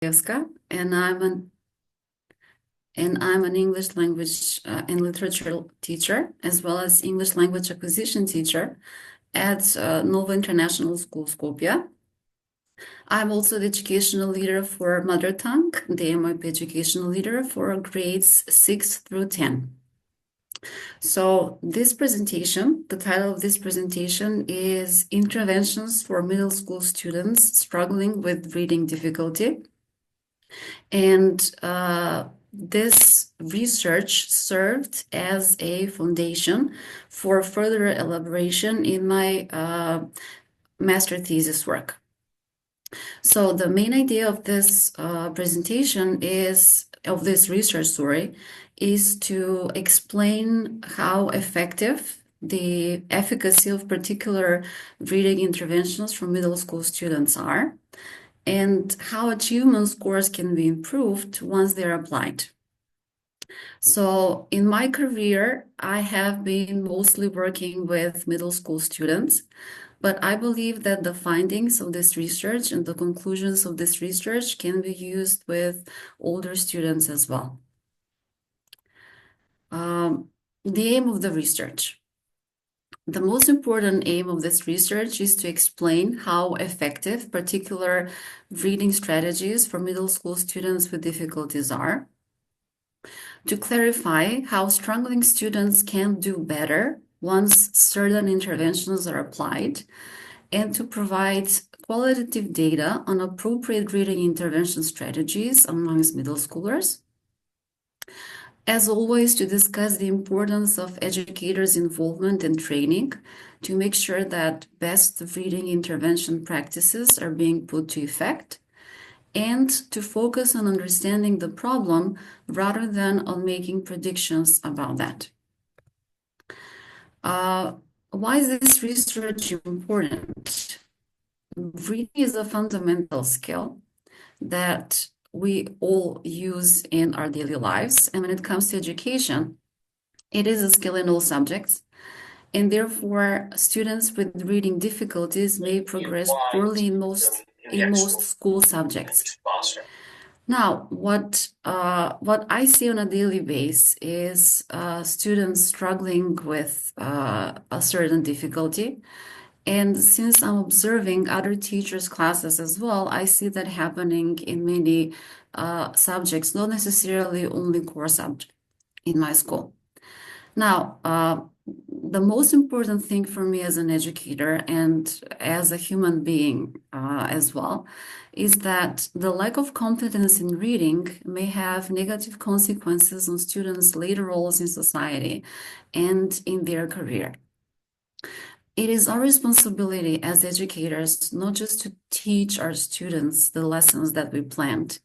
M.S.GJORGJIEVSKA, and I'm an English language and literature teacher, as well as English language acquisition teacher at Nova International School, Skopje. I'm also the educational leader for mother tongue, the MIP educational leader for grades 6 through 10. So this presentation, the title of this presentation is Interventions for Middle School Students Struggling with Reading Difficulty. And this research served as a foundation for further elaboration in my master thesis work. So the main idea of this presentation of this research, is to explain how effective the efficacy of particular reading interventions for middle school students are, and how achievement scores can be improved once they're applied. So in my career, I have been mostly working with middle school students, but I believe that the findings of this research and the conclusions of this research can be used with older students as well. The aim of the research. The most important aim of this research is to explain how effective particular reading strategies for middle school students with difficulties are, to clarify how struggling students can do better once certain interventions are applied, and to provide qualitative data on appropriate reading intervention strategies amongst middle schoolers. As always, to discuss the importance of educators' involvement and training to make sure that best reading intervention practices are being put to effect, and to focus on understanding the problem rather than on making predictions about that. Why is this research important? Reading is a fundamental skill that we all use in our daily lives. And when it comes to education, it is a skill in all subjects. And therefore, students with reading difficulties may progress poorly in most school subjects. Now, what I see on a daily basis is students struggling with a certain difficulty. And since I'm observing other teachers' classes as well, I see that happening in many subjects, not necessarily only core subjects in my school. Now, the most important thing for me as an educator and as a human being as well is that the lack of competence in reading may have negative consequences on students' later roles in society and in their career. It is our responsibility as educators not just to teach our students the lessons that we planned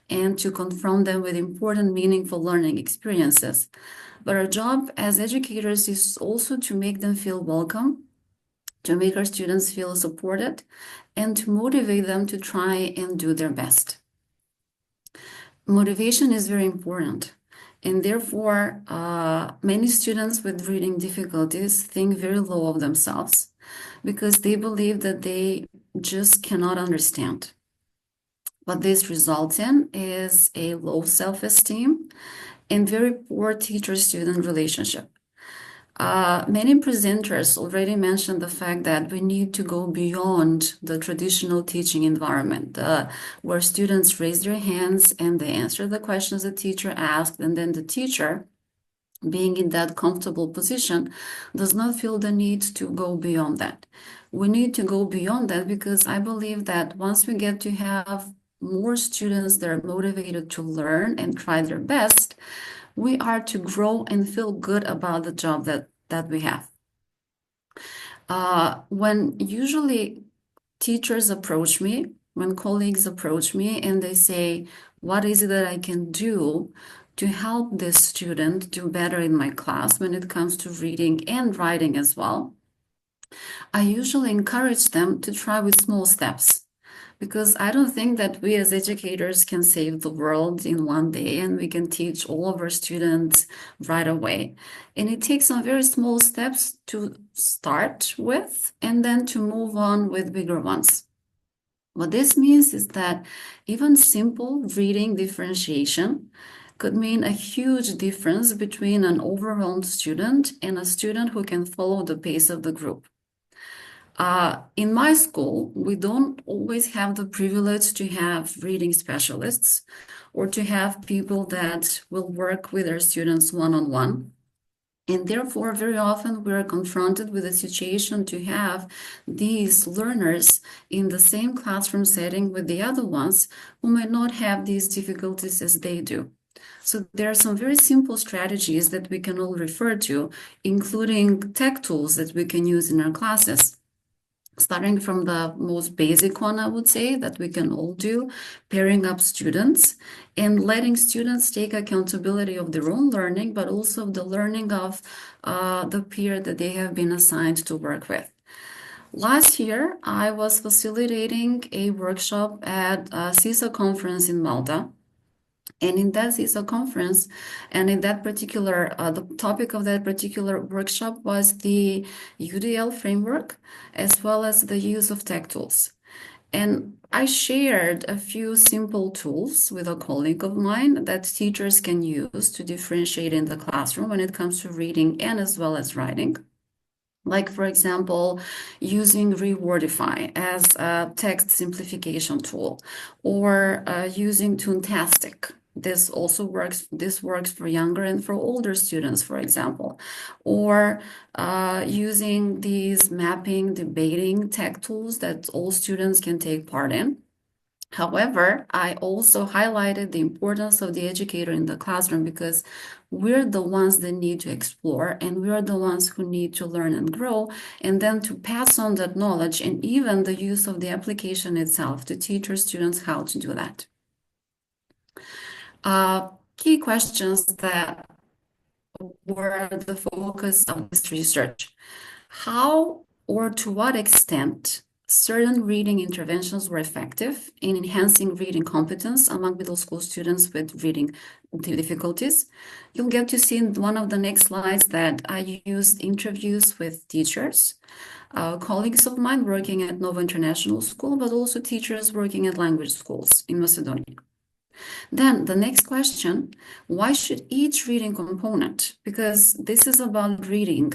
and to confront them with important, meaningful learning experiences, but our job as educators is also to make them feel welcome, to make our students feel supported, and to motivate them to try and do their best. Motivation is very important. And therefore, many students with reading difficulties think very low of themselves because they believe that they just cannot understand. What this results in is a low self-esteem and very poor teacher-student relationship. Many presenters already mentioned the fact that we need to go beyond the traditional teaching environment, where students raise their hands and they answer the questions the teacher asked, and then the teacher, being in that comfortable position, does not feel the need to go beyond that. We need to go beyond that because I believe that once we get to have more students that are motivated to learn and try their best, we are to grow and feel good about the job that we have. When usually teachers approach me, when colleagues approach me and they say, what is it that I can do to help this student do better in my class when it comes to reading and writing as well, I usually encourage them to try with small steps. Because I don't think that we as educators can save the world in one day and we can teach all of our students right away. And it takes some very small steps to start with and then to move on with bigger ones. What this means is that even simple reading differentiation could mean a huge difference between an overwhelmed student and a student who can follow the pace of the group. In my school, we don't always have the privilege to have reading specialists or to have people that will work with their students one-on-one. And therefore, very often we are confronted with a situation to have these learners in the same classroom setting with the other ones who might not have these difficulties as they do. So there are some very simple strategies that we can all refer to, including tech tools that we can use in our classes. Starting from the most basic one, I would say, that we can all do, pairing up students and letting students take accountability of their own learning, but also the learning of the peer that they have been assigned to work with. Last year, I was facilitating a workshop at a CISA conference in Malta. And in that CISA conference, and in that particular, the topic of that particular workshop was the UDL framework, as well as the use of tech tools. And I shared a few simple tools with a colleague of mine that teachers can use to differentiate in the classroom when it comes to reading and as well as writing. Like, for example, using Rewordify as a text simplification tool, or using Toontastic. This works for younger and for older students, for example, or using these mapping, debating tech tools that all students can take part in. However, I also highlighted the importance of the educator in the classroom because we're the ones that need to explore and we're the ones who need to learn and grow, and then to pass on that knowledge and even the use of the application itself to teach our students how to do that. Key questions that were the focus of this research. How or to what extent certain reading interventions were effective in enhancing reading competence among middle school students with reading difficulties? You'll get to see in one of the next slides that I used interviews with teachers, colleagues of mine working at Nova International School, but also teachers working at language schools in Macedonia. Then the next question, why should each reading component, because this is about reading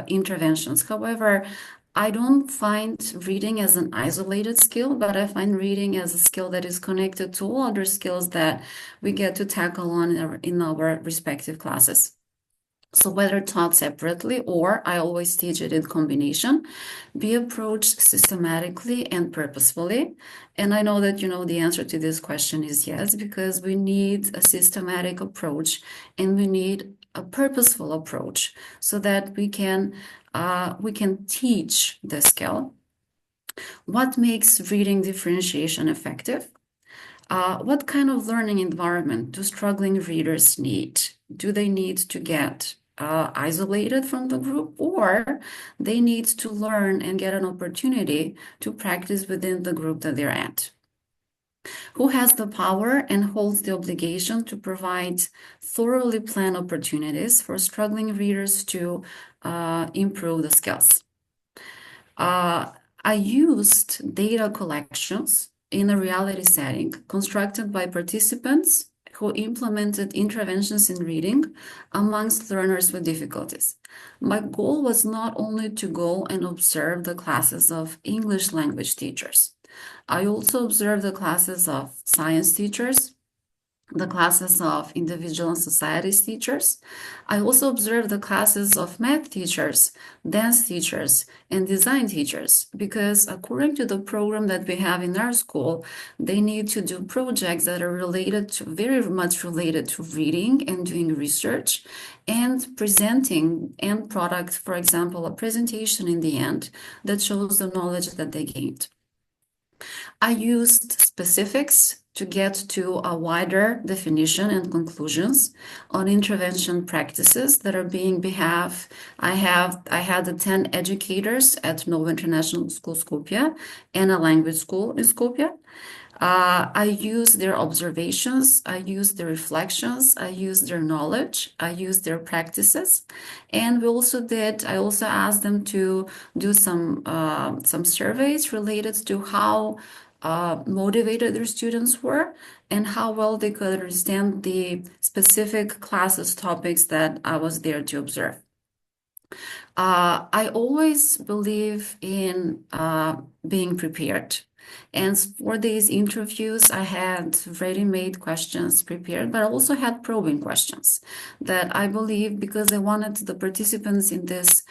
interventions. However, I don't find reading as an isolated skill, but I find reading as a skill that is connected to all other skills that we get to tackle on in our respective classes. So whether taught separately or I always teach it in combination, be approached systematically and purposefully. And I know that the answer to this question is yes, because we need a systematic approach and we need a purposeful approach so that we can teach the skill. What makes reading differentiation effective? What kind of learning environment do struggling readers need? Do they need to get isolated from the group, or they need to learn and get an opportunity to practice within the group that they're at? Who has the power and holds the obligation to provide thoroughly planned opportunities for struggling readers to improve the skills? I used data collections in a reality setting constructed by participants who implemented interventions in reading amongst learners with difficulties. My goal was not only to go and observe the classes of English language teachers. I also observed the classes of science teachers, the classes of individual and societies teachers. I also observed the classes of math teachers, dance teachers, and design teachers, because according to the program that we have in our school, they need to do projects that are very much related to reading and doing research and presenting end product, for example, a presentation in the end that shows the knowledge that they gained. I used specifics to get to a wider definition and conclusions on intervention practices that are being behalf. I had the 10 educators at Nova International School Skopje and a language school in Skopje. I used their observations, I used their reflections, I used their knowledge, I used their practices, and I also asked them to do some surveys related to how motivated their students were and how well they could understand the specific classes topics that I was there to observe. I always believe in being prepared. And for these interviews, I had ready-made questions prepared, but I also had probing questions that I believe because I wanted the participants in this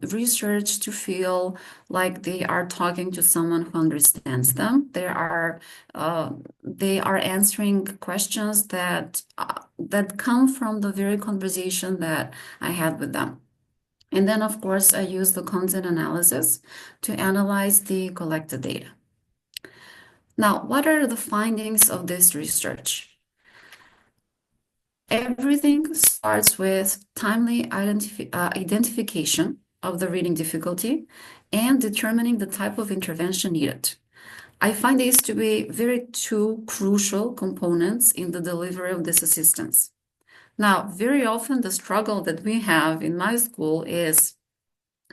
research to feel like they are talking to someone who understands them. They are answering questions that come from the very conversation that I had with them. And then, of course, I use the content analysis to analyze the collected data. Now, what are the findings of this research? Everything starts with timely identification of the reading difficulty and determining the type of intervention needed. I find these to be very two crucial components in the delivery of this assistance. Now, very often the struggle that we have in my school is,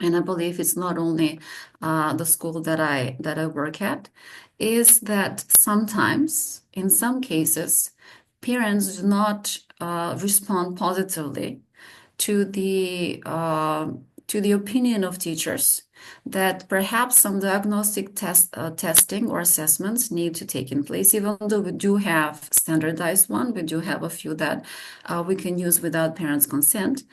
and I believe it's not only the school that I work at, is that sometimes, in some cases, parents do not respond positively to the opinion of teachers that perhaps some diagnostic testing or assessments need to take in place. Even though we do have standardized one, we do have a few that we can use without parents' consent.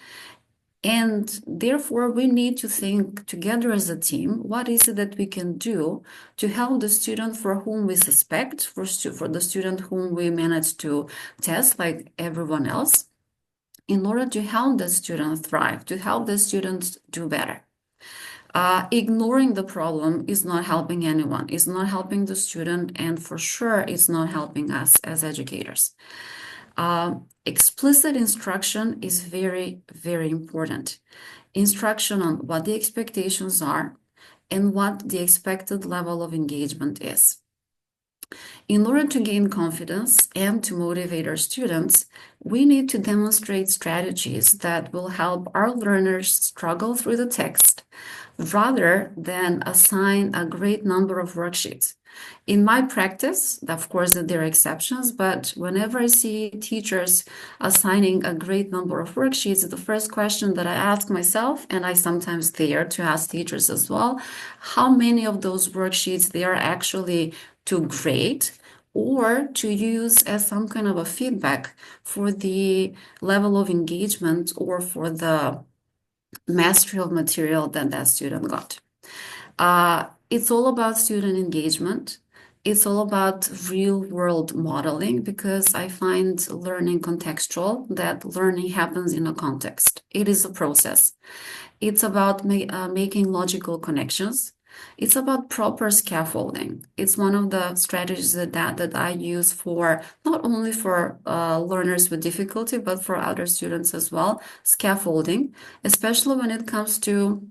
And therefore, we need to think together as a team, what is it that we can do to help the student for whom we suspect, for the student whom we manage to test like everyone else, in order to help the student thrive, to help the students do better. Ignoring the problem is not helping anyone. It's not helping the student, and for sure, it's not helping us as educators. Explicit instruction is very, very important. Instruction on what the expectations are and what the expected level of engagement is. In order to gain confidence and to motivate our students, we need to demonstrate strategies that will help our learners struggle through the text rather than assign a great number of worksheets. In my practice, of course, there are exceptions, but whenever I see teachers assigning a great number of worksheets, the first question that I ask myself, and I sometimes dare to ask teachers as well, how many of those worksheets they are actually to grade or to use as some kind of a feedback for the level of engagement or for the mastery of material that that student got. It's all about student engagement. It's all about real world modeling because I find learning contextual, that learning happens in a context. It is a process. It's about making logical connections. It's about proper scaffolding. It's one of the strategies that I use for not only for learners with difficulty, but for other students as well. Scaffolding, especially when it comes to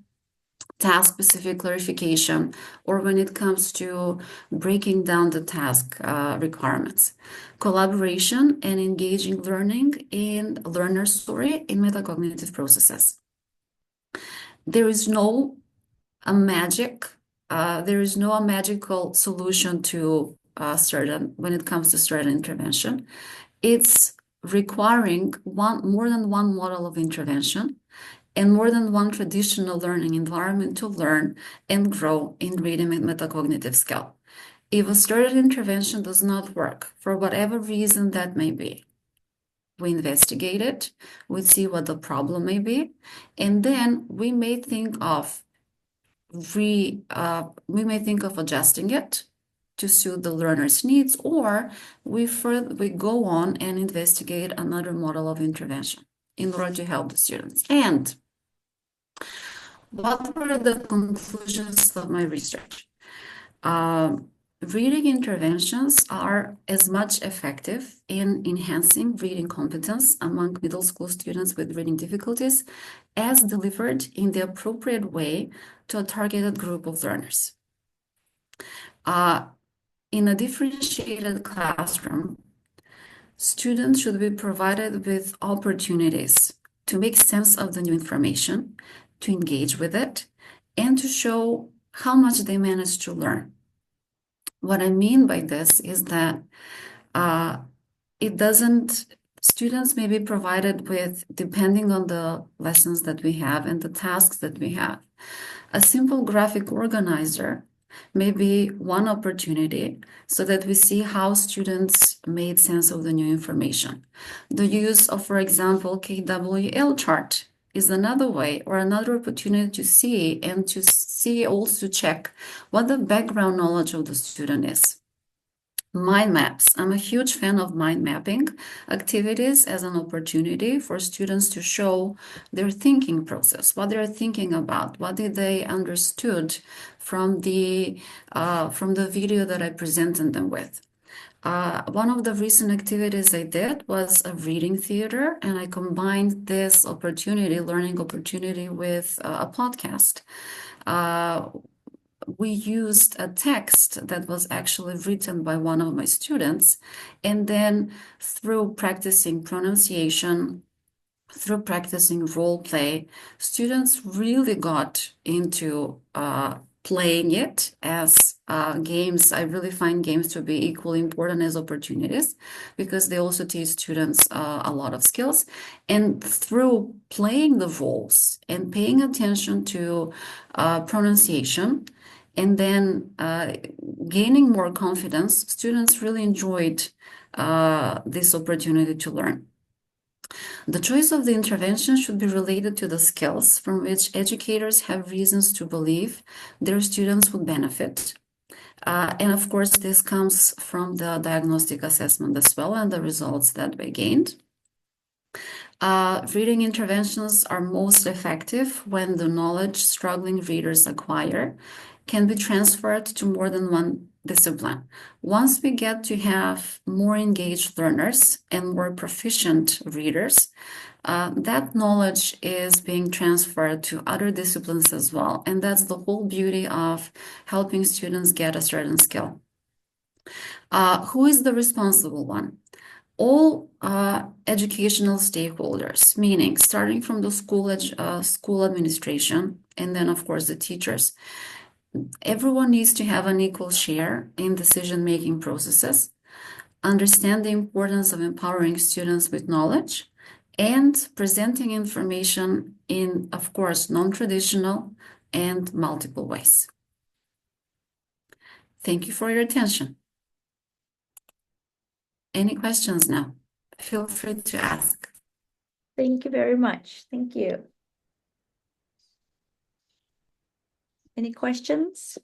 task-specific clarification or when it comes to breaking down the task requirements. Collaboration and engaging learning in learner story in metacognitive processes. There is no a magical solution to when it comes to certain intervention. It's requiring more than one model of intervention and more than one traditional learning environment to learn and grow in reading and metacognitive skill. If a certain intervention does not work, for whatever reason that may be, we investigate it, we see what the problem may be, and then we may think of adjusting it to suit the learner's needs, or we go on and investigate another model of intervention in order to help the students. And what were the conclusions of my research? Reading interventions are as much effective in enhancing reading competence among middle school students with reading difficulties as delivered in the appropriate way to a targeted group of learners. In a differentiated classroom, students should be provided with opportunities to make sense of the new information, to engage with it, and to show how much they managed to learn. What I mean by this is that students may be provided with, depending on the lessons that we have and the tasks that we have. A simple graphic organizer may be one opportunity so that we see how students made sense of the new information. The use of, for example, KWL chart is another way or another opportunity to see and to see also check what the background knowledge of the student is. Mind maps. I'm a huge fan of mind mapping activities as an opportunity for students to show their thinking process, what they're thinking about, what did they understood from the video that I presented them with. One of the recent activities I did was a reading theater, and I combined this opportunity, learning opportunity, with a podcast. We used a text that was actually written by one of my students, and then through practicing pronunciation, through practicing role play, students really got into playing it as games. I really find games to be equally important as opportunities because they also teach students a lot of skills. And through playing the roles and paying attention to pronunciation, and then gaining more confidence, students really enjoyed this opportunity to learn. The choice of the intervention should be related to the skills from which educators have reasons to believe their students would benefit. And of course, this comes from the diagnostic assessment as well and the results that we gained. Reading interventions are most effective when the knowledge struggling readers acquire can be transferred to more than one discipline. Once we get to have more engaged learners and more proficient readers, that knowledge is being transferred to other disciplines as well. And that's the whole beauty of helping students get a certain skill. Who is the responsible one? All educational stakeholders, meaning starting from the school administration, and then, of course, the teachers. Everyone needs to have an equal share in decision-making processes, understand the importance of empowering students with knowledge, and presenting information in, of course, non-traditional and multiple ways. Thank you for your attention. Any questions now? Feel free to ask. Thank you very much. Thank you. Any questions?